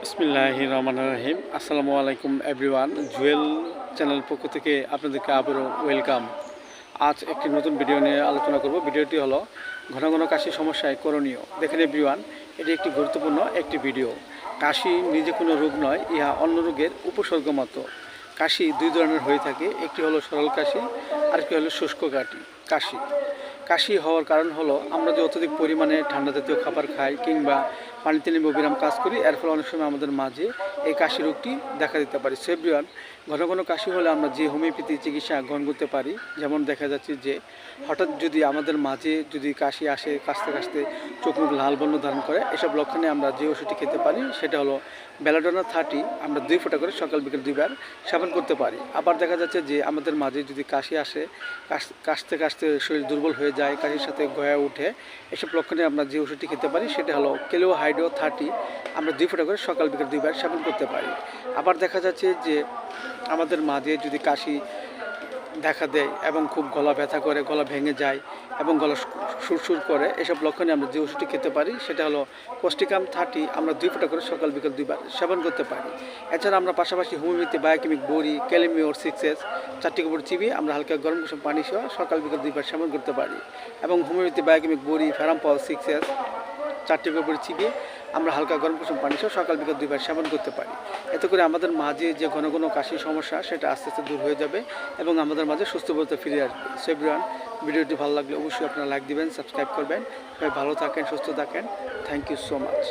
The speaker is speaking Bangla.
বিসমিল্লাহির রহমানির রহিম। আসসালামু আলাইকুম এভরিওয়ান। জুয়েল চ্যানেল পক্ষ থেকে আপনাদেরকে আবারও ওয়েলকাম। আজ একটি নতুন ভিডিও নিয়ে আলোচনা করব। ভিডিওটি হলো ঘন ঘন কাশি সমস্যায় করণীয়। দেখেন এভরিওয়ান, এটি একটি গুরুত্বপূর্ণ একটি ভিডিও। কাশি নিজে কোনো রোগ নয়, ইহা অন্য রোগের উপসর্গ মাত্র। কাশি দুই ধরনের হয়ে থাকে, একটি হলো সরল কাশি, আরেকটি হলো শুষ্ক কাশি। কাশি হওয়ার কারণ হলো আমরা যে অত্যধিক পরিমাণে ঠান্ডা জাতীয় খাবার খাই কিংবা পানিতে নেমে অবিরাম কাজ করি, এর ফলে অনেক সময় আমাদের মাঝে এই কাশি রোগটি দেখা দিতে পারে। সেভরিয়ান, ঘন ঘন কাশি হলে আমরা যে হোমিওপ্যাথি চিকিৎসা গ্রহণ করতে পারি, যেমন দেখা যাচ্ছে যে হঠাৎ যদি আমাদের মাঝে যদি কাশি আসে, কাশতে কাশতে চোখ মুখ লাল বর্ণ ধারণ করে, এসব লক্ষণে আমরা যে ওষুধটি খেতে পারি সেটা হলো বেলাডোনা 30। আমরা 2 ফোঁটা করে সকাল বিকেল 2 বার সেবন করতে পারি। আবার দেখা যাচ্ছে যে আমাদের মাঝে যদি কাশি আসে, কাশতে কাশতে শরীর দুর্বল হয়ে যায়, কাশির সাথে গয়া উঠে, এসব লক্ষণে আমরা যে ওষুধটি খেতে পারি সেটা হলো কেলো হাইড্রো 30। আমরা 2 ফোঁটা করে সকাল বিকেল 2 বার সেবন করতে পারি। আবার দেখা যাচ্ছে যে আমাদের মাঝে যদি কাশি দেখা দেয় এবং খুব গলা ব্যথা করে, গলা ভেঙে যায় এবং গলা সুরসুর করে, এসব লক্ষণে আমরা যে ওষুধটি খেতে পারি সেটা হলো কোস্টিকাম 30। আমরা 2 ফোঁটা করে সকাল বিকেল 2 বার সেবন করতে পারি। এছাড়া আমরা পাশাপাশি হোমিওপ্যাথি বায়োকেমিক বড়ি, ক্যালিমিওর 6S 4টি গোবর চিবিয়ে আমরা হালকা গরম কুসুম পানি সহ সকাল বিকেল 2 বার সেবন করতে পারি। এবং হোমিওপ্যাথি বায়োকেমিক বড়ি, ফেরামপল 6S 4টি গোবর চিবিয়ে আমরা হালকা গরম কুসুম পানি সহ সকাল বিকেল 2 বার সেবন করতে পারি। এতে করে আমাদের মাঝে যে ঘন ঘন কাশি সমস্যা সেটা আস্তে আস্তে দূর হয়ে যাবে এবং আমাদের মাঝে সুস্থ বলতে ফিরে আসবে। সো এভরিওয়ান, ভিডিওটি ভালো লাগলে অবশ্যই আপনারা লাইক দিবেন, সাবস্ক্রাইব করবেন। সবাই ভালো থাকেন, সুস্থ থাকেন। Thank you so much.